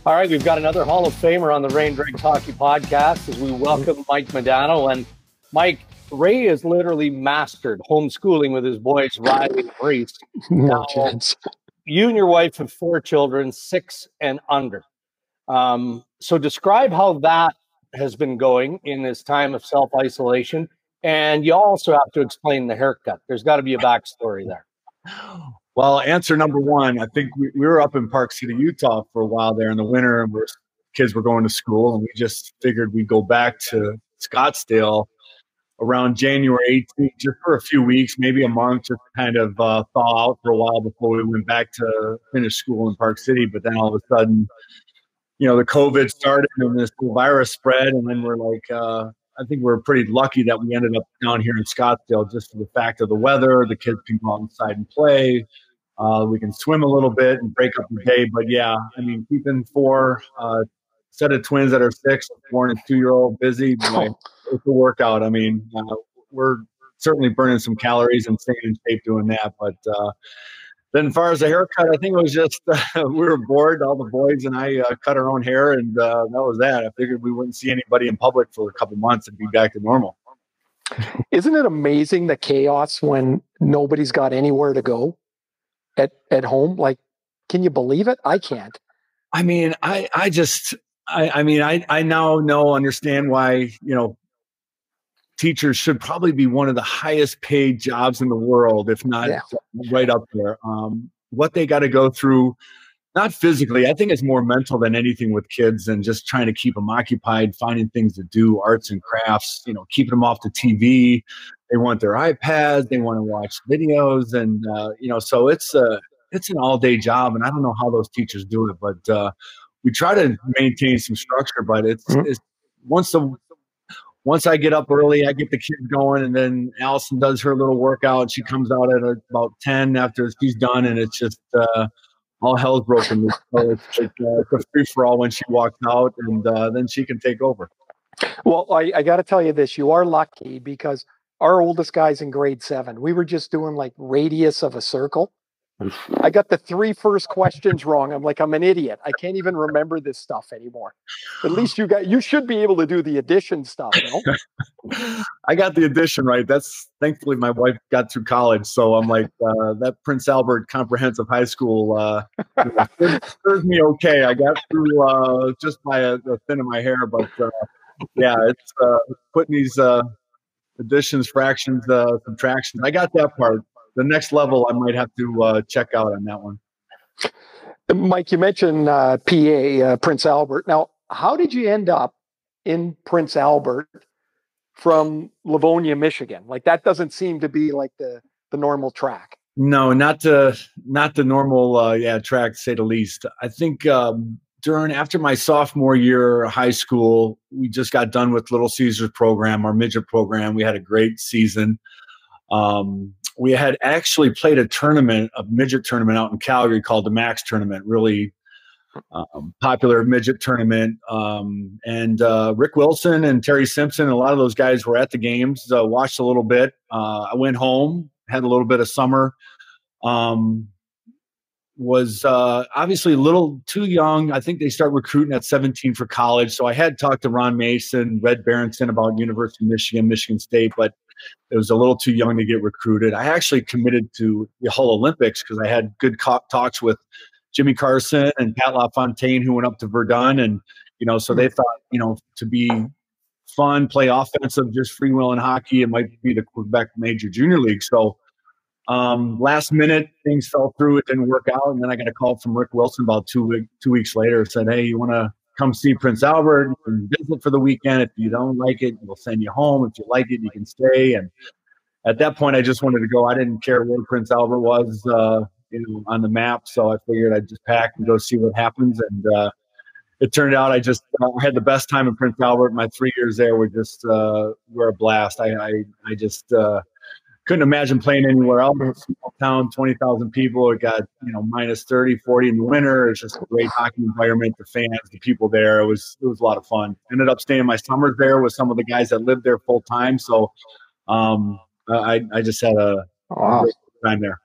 All right, we've got another Hall of Famer on the Ray and Dregs Hockey Podcast as we welcome Mike Modano. And Mike, Ray has literally mastered homeschooling with his boys, Riley and Reese. No chance. You and your wife have 4 children, 6 and under. So describe how that has been going in this time of self-isolation. And you also have to explain the haircut. There's got to be a backstory there. Well, answer number one, I think we were up in Park City, Utah for a while there in the winter, and kids were going to school, and we just figured we'd go back to Scottsdale around January 18th, just for a few weeks, maybe a month, just kind of thaw out for a while before we went back to finish school in Park City. But then all of a sudden, the COVID started and this virus spread, and then we're like, I think we're pretty lucky that we ended up down here in Scottsdale just for the fact of the weather. The kids can go outside and play. We can swim a little bit and break up the day. But yeah, I mean, keeping 4 set of twins that are 6, 4 and 2-year-old busy, boy, it's a workout. I mean, we're certainly burning some calories and staying in shape doing that. But then as far as the haircut, I think it was just we were bored. All the boys and I cut our own hair, and that was that. I figured we wouldn't see anybody in public for a couple months and be back to normal. Isn't it amazing the chaos when nobody's got anywhere to go at home? Like, can you believe it? I can't. I mean, I now understand why, teachers should probably be one of the highest paid jobs in the world, if not right up there. What they got to go through, not physically, I think it's more mental than anything with kids, and just trying to keep them occupied, finding things to do, arts and crafts, keeping them off the TV. They want their iPads, they want to watch videos, and so it's an all-day job, and I don't know how those teachers do it, but we try to maintain some structure. But it's once I get up early, I get the kids going, and then Allison does her little workout. She comes out at about 10 after she's done, and it's just all hell's broken loose. So it's a free-for-all when she walks out, and then she can take over. Well, I got to tell you this. You are lucky because our oldest guy's in grade 7. We were just doing like radius of a circle. I got the 3 first questions wrong. I'm like, I'm an idiot. I can't even remember this stuff anymore. At least you should be able to do the addition stuff, I got the addition right. That's thankfully my wife got through college. So I'm like, that Prince Albert Comprehensive High School serves me okay. I got through just by a thin of my hair, but it's putting these additions, fractions, subtractions. I got that part. The next level, I might have to check out on that one. Mike, you mentioned PA, Prince Albert. Now, how did you end up in Prince Albert from Livonia, Michigan? Like, that doesn't seem to be like the normal track. No, not the normal track, to say the least. I think after my sophomore year of high school, we just got done with Little Caesars program, our midget program. We had a great season. We had actually played a midget tournament out in Calgary called the Max Tournament, really popular midget tournament. And Rick Wilson and Terry Simpson, and a lot of those guys were at the games, watched a little bit. I went home, had a little bit of summer. Was obviously a little too young. I think they start recruiting at 17 for college. So I had talked to Ron Mason, Red Berenson about University of Michigan, Michigan State, but it was a little too young to get recruited. I actually committed to the Hull Olympics because I had good talks with Jimmy Carson and Pat LaFontaine, who went up to Verdun. And, so they thought, to be fun, play offensive, just freewheeling hockey, it might be the Quebec Major Junior League. So last minute, things fell through. It didn't work out. And then I got a call from Rick Wilson about 2 weeks later. Said, hey, you want to come see Prince Albert and visit for the weekend? If you don't like it, we'll send you home. If you like it, you can stay. And at that point, I just wanted to go. I didn't care where Prince Albert was, on the map. So I figured I'd just pack and go see what happens. And it turned out I had the best time in Prince Albert. My 3 years there were a blast. I just couldn't imagine playing anywhere else. Small town, 20,000 people. It got, minus 30, 40 in the winter. It's just a great hockey environment. The fans, the people there. It was a lot of fun. Ended up staying my summers there with some of the guys that lived there full time. So I just had a great time there.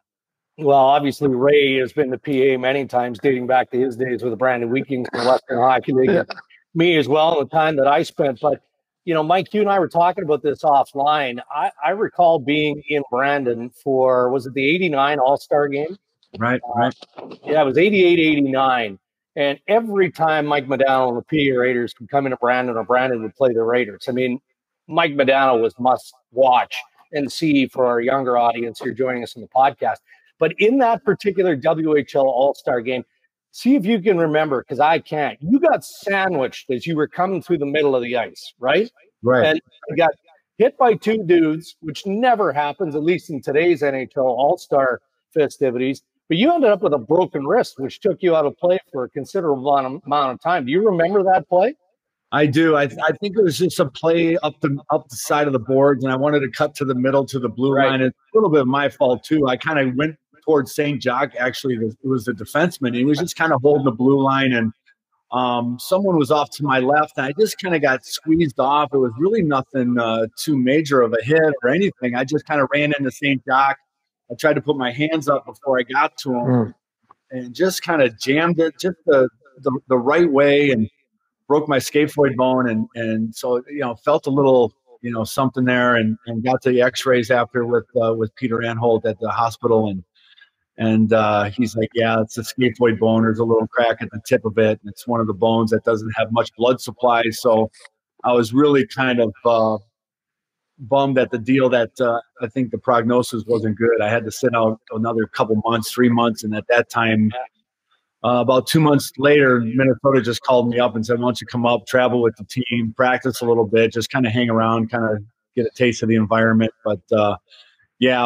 Well, obviously Ray has been the PA many times, dating back to his days with the Brandon Weekings and the Western Hockey League, and me as well, and the time that I spent. But you know, Mike, you and I were talking about this offline. I recall being in Brandon for, was it the '89 All-Star game? Right, right. Yeah, it was 88, 89. And every time Mike Modano and the PA Raiders would come into Brandon, or Brandon would play the Raiders, I mean, Mike Modano was must watch and see for our younger audience here joining us on the podcast. But in that particular WHL All-Star game, see if you can remember, because I can't. You got sandwiched as you were coming through the middle of the ice, right? Right. And you got hit by two dudes, which never happens, at least in today's NHL All-Star festivities. But you ended up with a broken wrist, which took you out of play for a considerable amount of time. Do you remember that play? I do. I think it was just a play up the side of the boards, and I wanted to cut to the middle to the blue line. It's a little bit of my fault too. I kind of went towards St. Jacques. Actually, it was the defenseman. He was just kind of holding the blue line, and someone was off to my left, and I just kind of got squeezed off. It was really nothing too major of a hit or anything. I just kind of ran into St. Jacques. I tried to put my hands up before I got to him, and just kind of jammed it just the right way, and broke my scaphoid bone, and so felt a little something there, and got to the X-rays after with Peter Anholt at the hospital, and he's like, yeah, it's a scaphoid bone. There's a little crack at the tip of it, and it's one of the bones that doesn't have much blood supply. So I was really kind of bummed at the deal that I think the prognosis wasn't good. I had to sit out another couple months, 3 months, and at that time. About 2 months later, Minnesota just called me up and said, why don't you come up, travel with the team, practice a little bit, just kind of hang around, kind of get a taste of the environment. But yeah,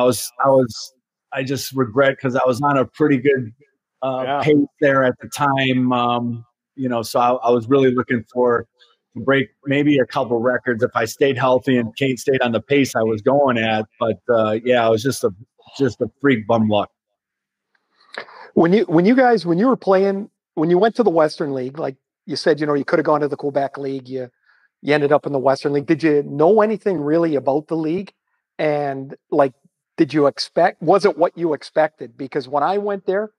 I just regret, because I was on a pretty good pace there at the time. So I was really looking to break maybe a couple records if I stayed healthy and Kate stayed on the pace I was going at. But yeah, it was just a freak bum luck. When you were playing, when you went to the Western League, like you said, you could have gone to the Quebec League. You ended up in the Western League. Did you know anything really about the league? And like, was it what you expected? Because when I went there,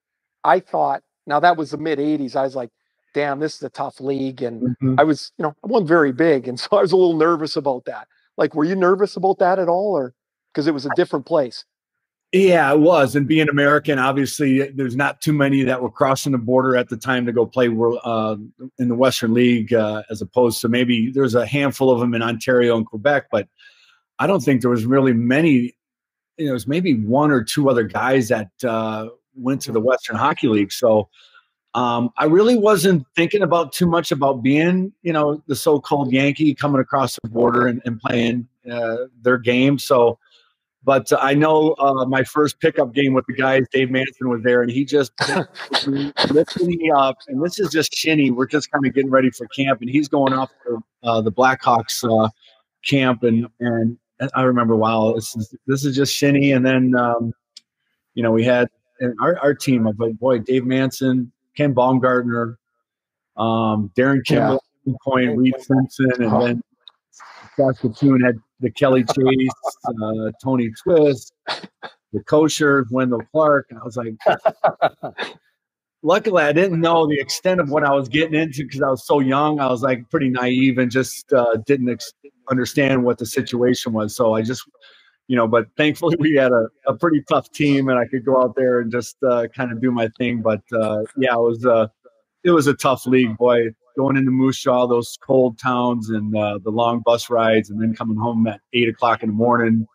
I thought, now that was the mid '80s. I was like, damn, this is a tough league. And I was, I wasn't very big. And so I was a little nervous about that. Like, were you nervous about that at all? Or because it was a different place? Yeah, it was. And being American, obviously, there's not too many that were crossing the border at the time to go play in the Western League, as opposed to maybe there's a handful of them in Ontario and Quebec. But I don't think there was really many. It was maybe one or two other guys that went to the Western Hockey League. So I really wasn't thinking about too much about being, the so-called Yankee coming across the border and playing their game. So. But I know my first pickup game with the guys, Dave Manson was there, and he just lifted me up. And this is just shinny. We're just kind of getting ready for camp, and he's going off to the Blackhawks camp. And I remember, wow, this is just shinny. And then we had our team of Dave Manson, Ken Baumgartner, Darren Kimball, point, Reed Simpson, and then Saskatoon had the Kelly Chase, Tony Twist, the Kosher, Wendell Clark. And I was like, luckily I didn't know the extent of what I was getting into because I was so young. I was like pretty naive and just didn't understand what the situation was. So I just, but thankfully we had a pretty tough team and I could go out there and just kind of do my thing. But yeah, it was a tough league, boy. Going into Moose Jaw, those cold towns and the long bus rides, and then coming home at 8 o'clock in the morning,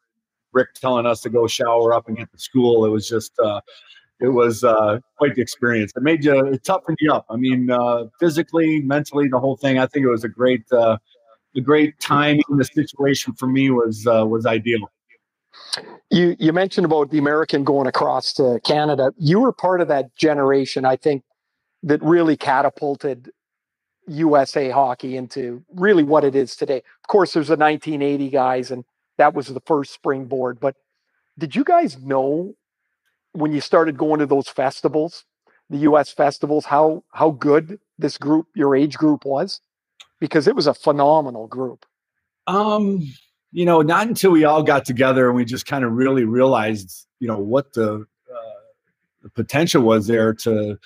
Rick telling us to go shower up and get to school. It was just, it was quite the experience. It toughened you up. I mean, physically, mentally, the whole thing. I think it was a great time. Even the situation for me was ideal. You mentioned about the American going across to Canada. You were part of that generation, I think, that really catapulted USA hockey into really what it is today. Of course, there's the 1980 guys, and that was the first springboard. But did you guys know when you started going to those festivals, the US festivals, how good this group, your age group, was? Because it was a phenomenal group. Not until we all got together and we just kind of really realized, what the potential was there to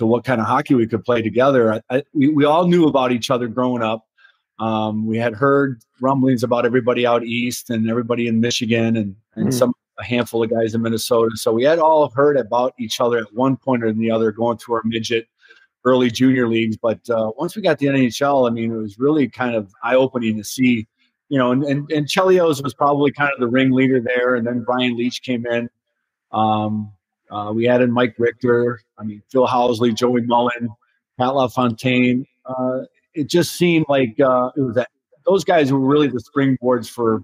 what kind of hockey we could play together. We all knew about each other growing up. We had heard rumblings about everybody out east and everybody in Michigan and a handful of guys in Minnesota. So we had all heard about each other at one point or the other going through our midget, early junior leagues. But once we got the NHL, I mean, it was really kind of eye-opening to see, you know, and Chelios was probably kind of the ringleader there. And then Brian Leach came in. We added Mike Richter, I mean, Phil Housley, Joey Mullen, Pat LaFontaine. It just seemed like it was that those guys were really the springboards for,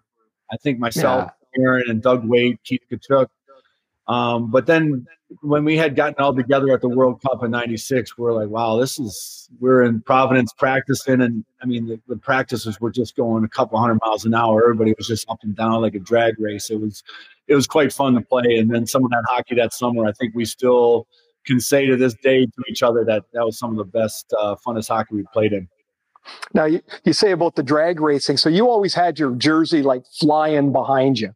I think, myself, Aaron, and Doug Wade, Keith Kachuk. But then when we had gotten all together at the World Cup in '96, we're like, wow, we're in Providence practicing. And I mean, the practices were just going a couple 100 miles an hour. Everybody was just up and down like a drag race. It was quite fun to play. And then some of that hockey that summer, I think we still can say to this day to each other that was some of the best, funnest hockey we played in. Now, you say about the drag racing. So you always had your jersey like flying behind you.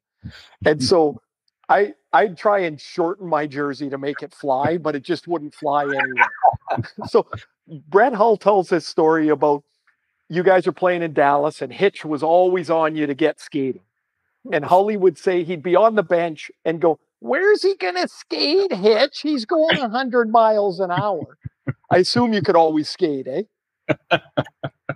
And so I'd try and shorten my jersey to make it fly, but it just wouldn't fly anywhere. So Brett Hull tells this story about you guys are playing in Dallas and Hitch was always on you to get skating. And Hully would say he'd be on the bench and go, "Where's he going to skate, Hitch? He's going 100 miles an hour." I assume you could always skate, eh?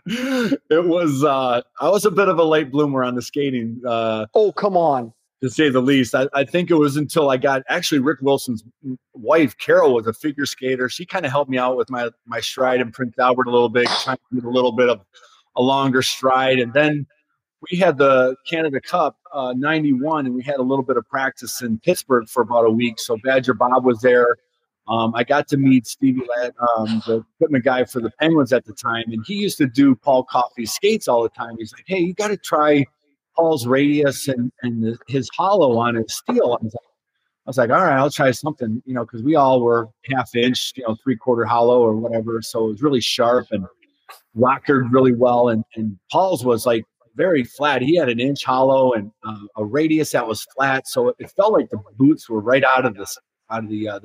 It was I was a bit of a late bloomer on the skating. Oh, come on. To say the least. I think it was until I got actually Rick Wilson's wife, Carol, was a figure skater. She kind of helped me out with my stride in Prince Albert a little bit, trying to get a little bit of a longer stride. And then we had the Canada Cup '91, and we had a little bit of practice in Pittsburgh for about a week. So Badger Bob was there. I got to meet Stevie Ladd, the equipment guy for the Penguins at the time, and he used to do Paul Coffey's skates all the time. He's like, "Hey, you got to try Paul's radius and his hollow on his steel." I was like, all right, I'll try something, you know, because we all were half-inch, you know, three-quarter hollow or whatever. So it was really sharp and rockered really well. And Paul's was like very flat. He had an inch hollow and a radius that was flat. So it felt like the boots were right out of the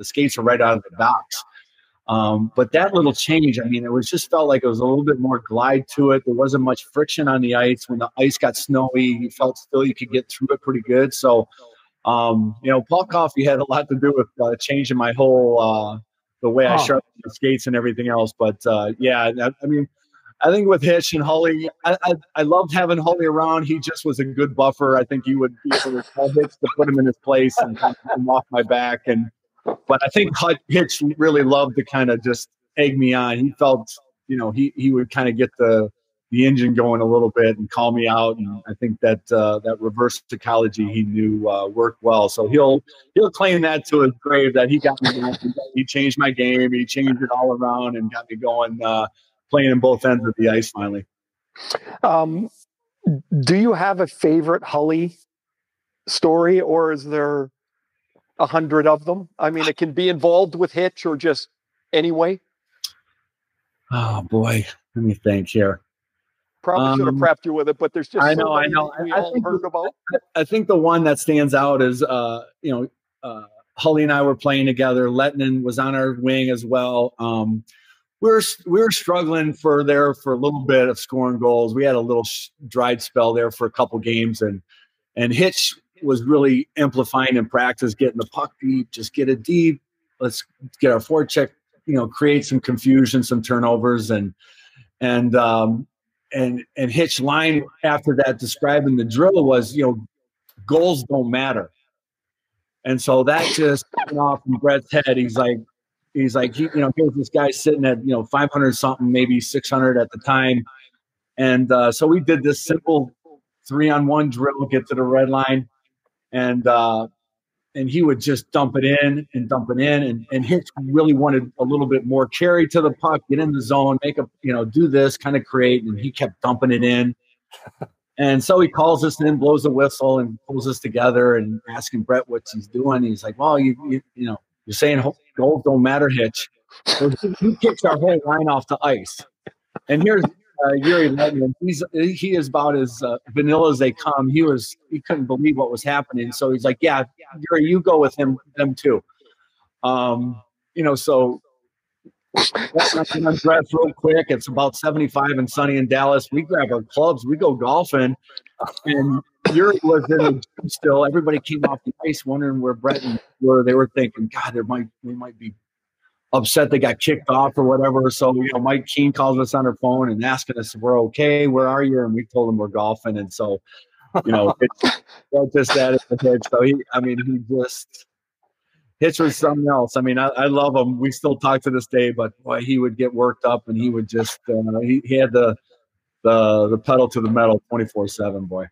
skates were right out of the docks. But that little change, I mean, just felt like it was a little bit more glide to it. There wasn't much friction on the ice. When the ice got snowy, you felt still you could get through it pretty good. So, you know, Paul Coffey had a lot to do with changing my whole the way I sharpened the skates and everything else. But yeah, I mean, I think with Hitch and Hully, I loved having Hully around. He just was a good buffer. I think he would be able to tell Hitch to put him in his place and kind of him off my back. But I think Hitch really loved to kind of just egg me on. He felt, you know, he would kind of get the engine going a little bit and call me out. And I think that that reverse psychology he knew worked well. So he'll claim that to his grave that he got me going. He changed my game. He changed it all around and got me going, playing in both ends of the ice finally. Do you have a favorite Hully story, or is there 100 of them? I mean, it can be involved with Hitch or just anyway. Oh boy, let me think here. Probably should have prepped you with it, but there's just I know. we all heard about. I think the one that stands out is you know, Hully and I were playing together. Lettinen was on our wing as well. We were struggling for a little bit of scoring goals. We had a little dried spell there for a couple games, and Hitch was really amplifying in practice, getting the puck deep, just get it deep. Let's get our forecheck, you know, create some confusion, some turnovers, and Hitch line after that describing the drill was, you know, goals don't matter. And so that just went off in Brett's head. He's like, you know, here's this guy sitting at, you know, 500 something, maybe 600 at the time. And so we did this simple 3-on-1 drill, get to the red line. And he would just dump it in. And Hitch really wanted a little bit more carry to the puck, get in the zone, make a, you know, do this, kind of create. And he kept dumping it in. And so he calls us in, blows the whistle, and pulls us together and asking Brett what he's doing. He's like, well, you know, you're saying goals don't matter, Hitch. So he kicks our whole line off the ice. And here's Yuri Lettinen. He is about as vanilla as they come. He couldn't believe what was happening. So he's like, yeah, Yuri, you go with them too. So I'm dressed real quick. It's about 75 and sunny in Dallas. We grab our clubs, we go golfing, and Yuri was in the gym still. Everybody came off the ice wondering where Brett and were. They were thinking, God, we might be upset they got kicked off or whatever. So, Mike Keene calls us on her phone and asking us if we're okay. Where are you? And we told him we're golfing. And so, it's just that. So Hitch was something else. I mean, I love him. We still talk to this day, but boy, he would get worked up and he would just, he had the pedal to the metal 24/7, boy.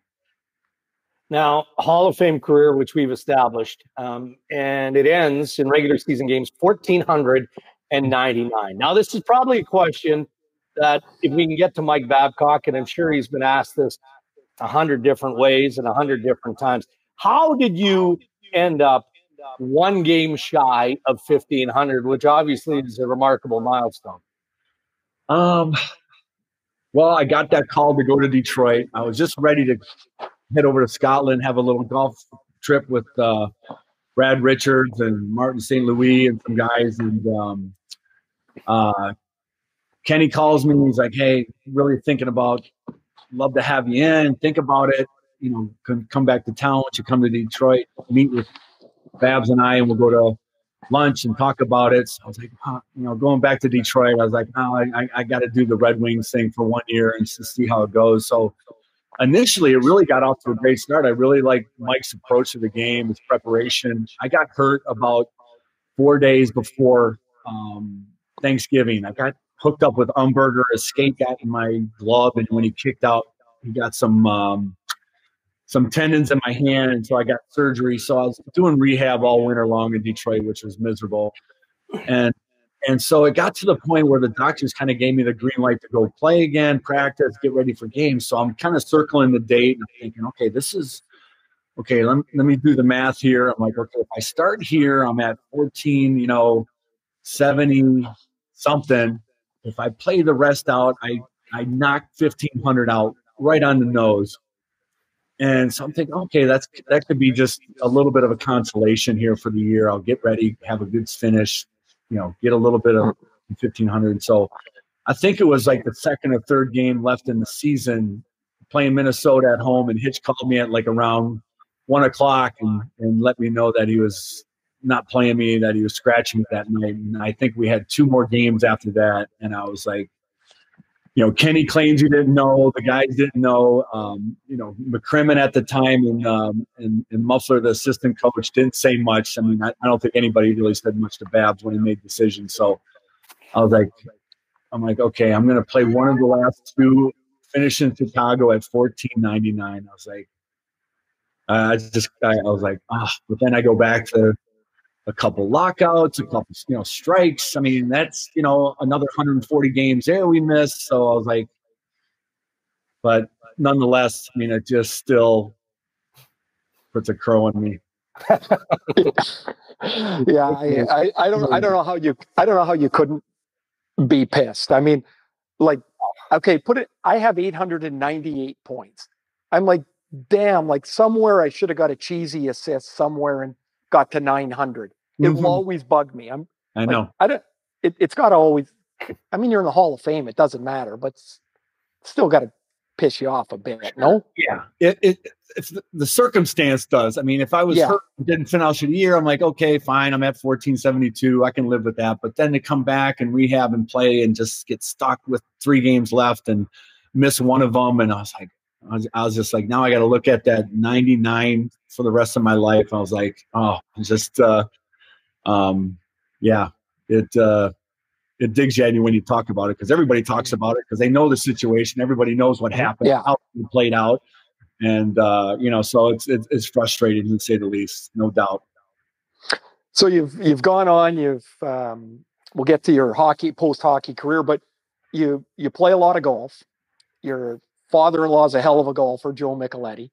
Now, Hall of Fame career, which we've established, and it ends in regular season games 1,499. Now, this is probably a question that if we can get to Mike Babcock, and I'm sure he's been asked this 100 different ways and 100 different times. How did you end up one game shy of 1,500, which obviously is a remarkable milestone? Well, I got that call to go to Detroit. I was just ready to head over to Scotland, have a little golf trip with Brad Richards and Martin St. Louis and some guys. And Kenny calls me and he's like, hey, really thinking about, love to have you in, think about it, come back to town once you come to Detroit, meet with Babs and I, and we'll go to lunch and talk about it. So I was like, going back to Detroit, I was like, I got to do the Red Wings thing for 1 year and just see how it goes. So initially, it really got off to a great start. I really liked Mike's approach to the game, his preparation. I got hurt about 4 days before Thanksgiving. I got hooked up with Umberger. A skate got in my glove, and when he kicked out, he got some tendons in my hand, and so I got surgery. So I was doing rehab all winter long in Detroit, which was miserable. And so it got to the point where the doctors kind of gave me the green light to go play again, practice, get ready for games. So I'm kind of circling the date and I'm thinking, okay, let me do the math here. I'm like, okay, if I start here, I'm at 70 something. If I play the rest out, I knock 1,500 out right on the nose. And so I'm thinking, okay, that could be just a little bit of a consolation here for the year. I'll get ready, have a good finish, get a little bit of 1,500. So I think it was like the second or third game left in the season, playing Minnesota at home, and Hitch called me at like around 1:00 and let me know that he was not playing me, that he was scratching me that night. And I think we had 2 more games after that. And I was like, Kenny claims he didn't know. The guys didn't know. McCrimmon at the time and Muffler, the assistant coach, didn't say much. I mean, I don't think anybody really said much to Babs when he made decisions. So I'm like, okay, I'm going to play one of the last 2, finish in Chicago at 1,499. I was like, I was like, but then I go back to a couple lockouts, a couple, strikes. I mean, that's, another 140 games there we missed. So I was like, but nonetheless, I mean, it just still puts a crow on me. Yeah. I don't know how you couldn't be pissed. I mean, like, okay, I have 898 points. I'm like, damn, like somewhere I should have got a cheesy assist somewhere and got to 900. It will always bug me. I know. It's got to always, I mean, you're in the Hall of Fame. It doesn't matter, but it's still got to piss you off a bit. No? Yeah. It's the circumstance does. I mean, if I was hurt and didn't finish the year, I'm like, okay, fine. I'm at 1,472. I can live with that. But then to come back and rehab and play and just get stuck with 3 games left and miss one of them. And I was like, I was just like, now I got to look at that 99 for the rest of my life. I was like, just, it digs you when you talk about it, because everybody talks about it because they know the situation. Everybody knows what happened, how it played out. And, so it's frustrating to say the least, no doubt. So you've gone on, we'll get to your post-hockey career, but you play a lot of golf. Your father-in-law is a hell of a golfer, Joe Micheletti.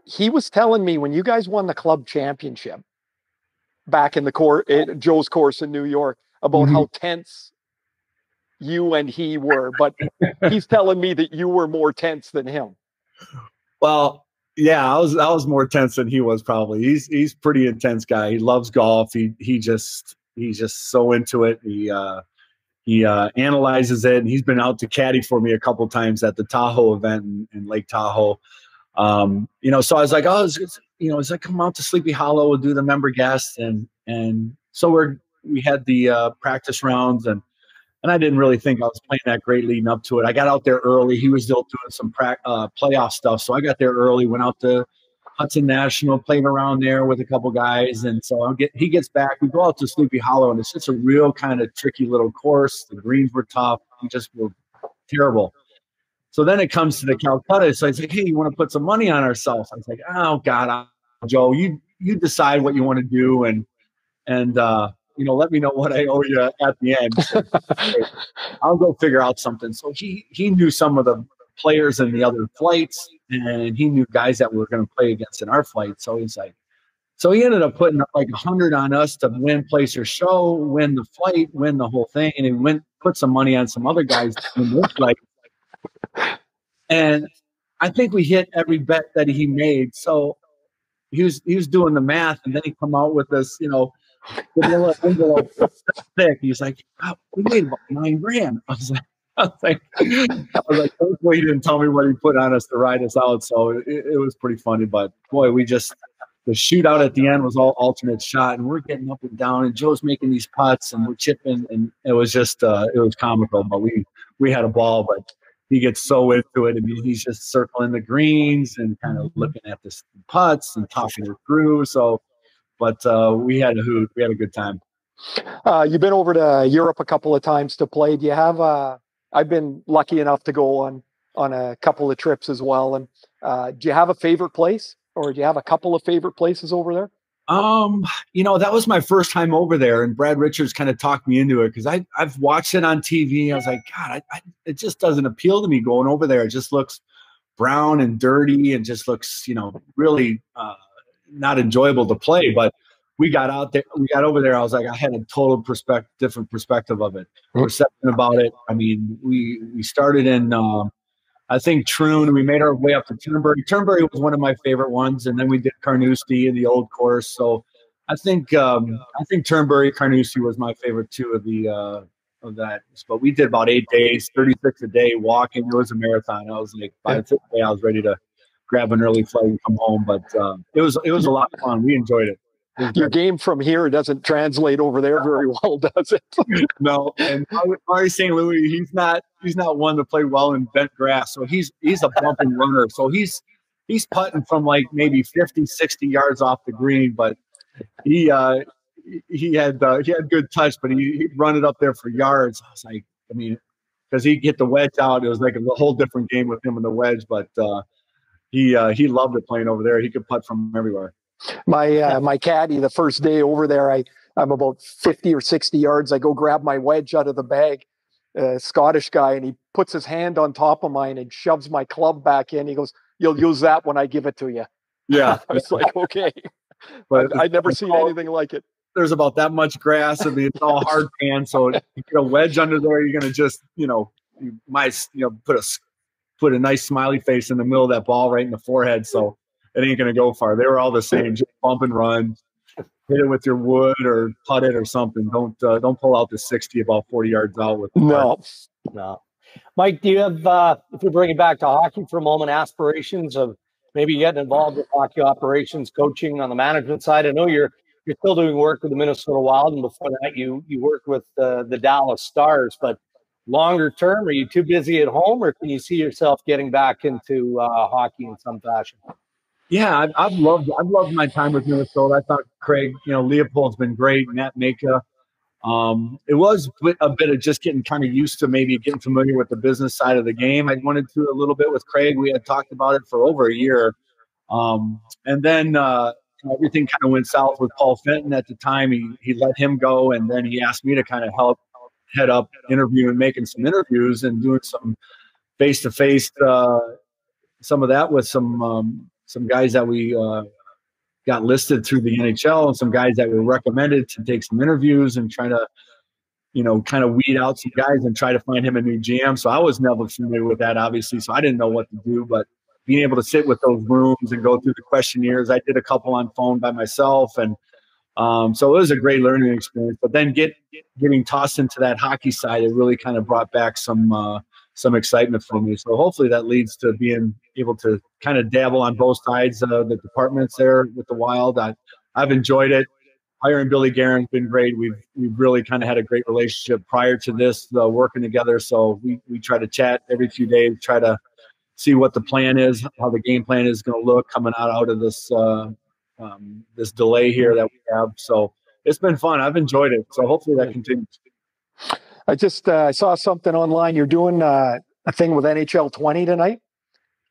He was telling me when you guys won the club championship back in the Joe's course in New York about how tense you and he were, but he's telling me that you were more tense than him. Well, Yeah, I was more tense than he was probably. He's pretty intense guy. He loves golf. He's just so into it. He analyzes it, and he's been out to caddy for me a couple times at the Tahoe event in Lake Tahoe. So I was like, oh, it's like come out to Sleepy Hollow, we'll do the member guest, and so we had the practice rounds, and I didn't really think I was playing that great leading up to it. I got out there early. He was still doing some playoff stuff, so I got there early, went out to Hudson National, played around there with a couple guys, and so he gets back. We go out to Sleepy Hollow, and it's just a real kind of tricky little course. The greens were tough. We just were terrible. So then it comes to the Calcutta. So he's like, hey, you want to put some money on ourselves? I was like, oh, God, Joe, you decide what you want to do, and let me know what I owe you at the end. So, I'll go figure out something. So he knew some of the players in the other flights, and he knew guys that we were going to play against in our flight. So he's like, so he ended up putting like 100 on us to win place or show, win the flight, win the whole thing. And he put some money on some other guys in this flight. And I think we hit every bet that he made. So he was doing the math, and then he come out with this, vanilla envelope thick. He's like, oh, we made about $9,000. I was like, hopefully he didn't tell me what he put on us to ride us out. So it was pretty funny. But boy, the shootout at the end was all alternate shot, and we're getting up and down, and Joe's making these putts, and we're chipping, and it was just it was comical. But we had a ball. But he gets so into it. I mean, he's just circling the greens and kind of looking at the putts and talking it through. So, but we had a hoot. We had a good time. You've been over to Europe a couple of times to play. Do you have? I've been lucky enough to go on a couple of trips as well. And do you have a favorite place, or do you have a couple of favorite places over there? That was my first time over there, and Brad Richards kind of talked me into it because I've watched it on TV. I was like, God, it just doesn't appeal to me going over there. It just looks brown and dirty and just looks, really not enjoyable to play. But we got over there. I was like, I had a total different perspective of it, perception about it. I mean, we started in, I think Troon. We made our way up to Turnberry. Turnberry was one of my favorite ones, and then we did Carnoustie in the old course. So I think Turnberry, Carnoustie was my favorite too of that. But we did about 8 days, 36 a day walking. It was a marathon. I was like, by the fifth day, I was ready to grab an early flight and come home. But it was a lot of fun. We enjoyed it. Your game from here doesn't translate over there very well, does it? No, and Murray St. Louis, he's not one to play well in bent grass. So he's a bumping runner. So he's putting from like maybe 50, 60 yards off the green, but he had good touch, but he'd run it up there for yards. I was like, because he hit the wedge out, it was like a whole different game with him and the wedge. But he loved it playing over there. He could putt from everywhere. My caddy, the first day over there, I'm about 50 or 60 yards. I go grab my wedge out of the bag, Scottish guy, and he puts his hand on top of mine and shoves my club back in. He goes, "You'll use that when I give it to you." Yeah. I was like, okay. But I'd never seen anything like it. There's about that much grass. I mean, it's all hard pan. So you get a wedge under there, you're going to just, you might, put a nice smiley face in the middle of that ball right in the forehead. So it ain't going to go far. They were all the same. Just bump and run. Hit it with your wood or putt it or something. Don't pull out the 60 about 40 yards out with no. Mike, do you have, if we bring it back to hockey for a moment, aspirations of maybe getting involved with hockey operations, coaching on the management side? I know you're still doing work with the Minnesota Wild, and before that you worked with the Dallas Stars. But longer term, are you too busy at home, or can you see yourself getting back into hockey in some fashion? Yeah, I've loved my time with Minnesota. I thought Craig, Leopold's been great, Matt Maka. It was a bit of just getting kind of used to maybe getting familiar with the business side of the game. I wanted to a little bit with Craig. We had talked about it for over a year. And then everything kind of went south with Paul Fenton at the time. He let him go, and then he asked me to kind of help head up interviewing, making some interviews and doing some face-to-face, some of that with some guys that we got listed through the NHL and some guys that were recommended to take some interviews and try to, kind of weed out some guys and try to find him a new GM. So I was never familiar with that, obviously. So I didn't know what to do, but being able to sit with those rooms and go through the questionnaires. I did a couple on phone by myself, and so it was a great learning experience. But then getting tossed into that hockey side, it really kind of brought back some excitement for me. So hopefully that leads to being able to kind of dabble on both sides of the departments there with the Wild. I've enjoyed it. Hiring Billy Guerin's been great. We've really kind of had a great relationship prior to this, working together. So we try to chat every few days, try to see what the plan is, how the game plan is going to look coming out of this this delay here that we have. So it's been fun. I've enjoyed it. So hopefully that continues. I just saw something online. You're doing a thing with NHL 20 tonight.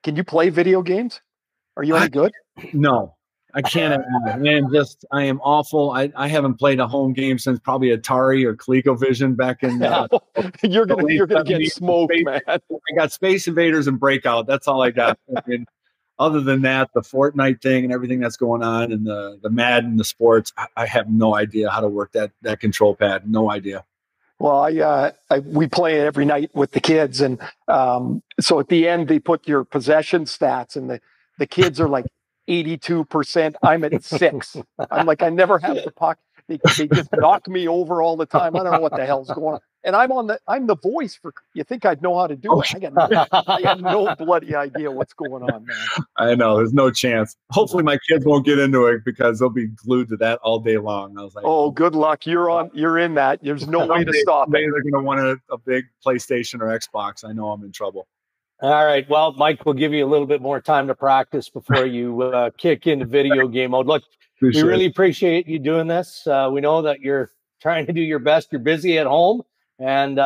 Can you play video games? Are you any good? No, I can't. I am awful. I haven't played a home game since probably Atari or ColecoVision back in. You're gonna get smoked, man. I got Space Invaders and Breakout. That's all I got. Other than that, the Fortnite thing and everything that's going on, and the Madden, the sports, I have no idea how to work that control pad. No idea. Well, we play it every night with the kids, and so at the end they put your possession stats, and the kids are like 82%. I'm at 6. I'm like, I never have the puck. They just knock me over all the time. I don't know what the hell's going on. And I'm the voice for. You think I'd know how to do it? I got no bloody idea what's going on, man. I know there's no chance. Hopefully my kids won't get into it because they'll be glued to that all day long. I was like, oh, good luck. You're in that. There's no way to stop it. They're going to want a big PlayStation or Xbox. I know I'm in trouble. All right. Well, Mike, we'll give you a little bit more time to practice before you kick into video game mode. Look, we really appreciate you doing this. We know that you're trying to do your best. You're busy at home, and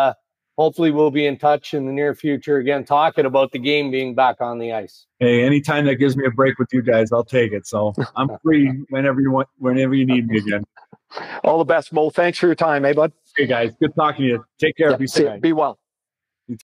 hopefully we'll be in touch in the near future again, talking about the game being back on the ice. Hey, anytime that gives me a break with you guys, I'll take it. So I'm free whenever you need me again. All the best, Mo. Thanks for your time, bud. Hey, guys. Good talking to you. Take care. Be well.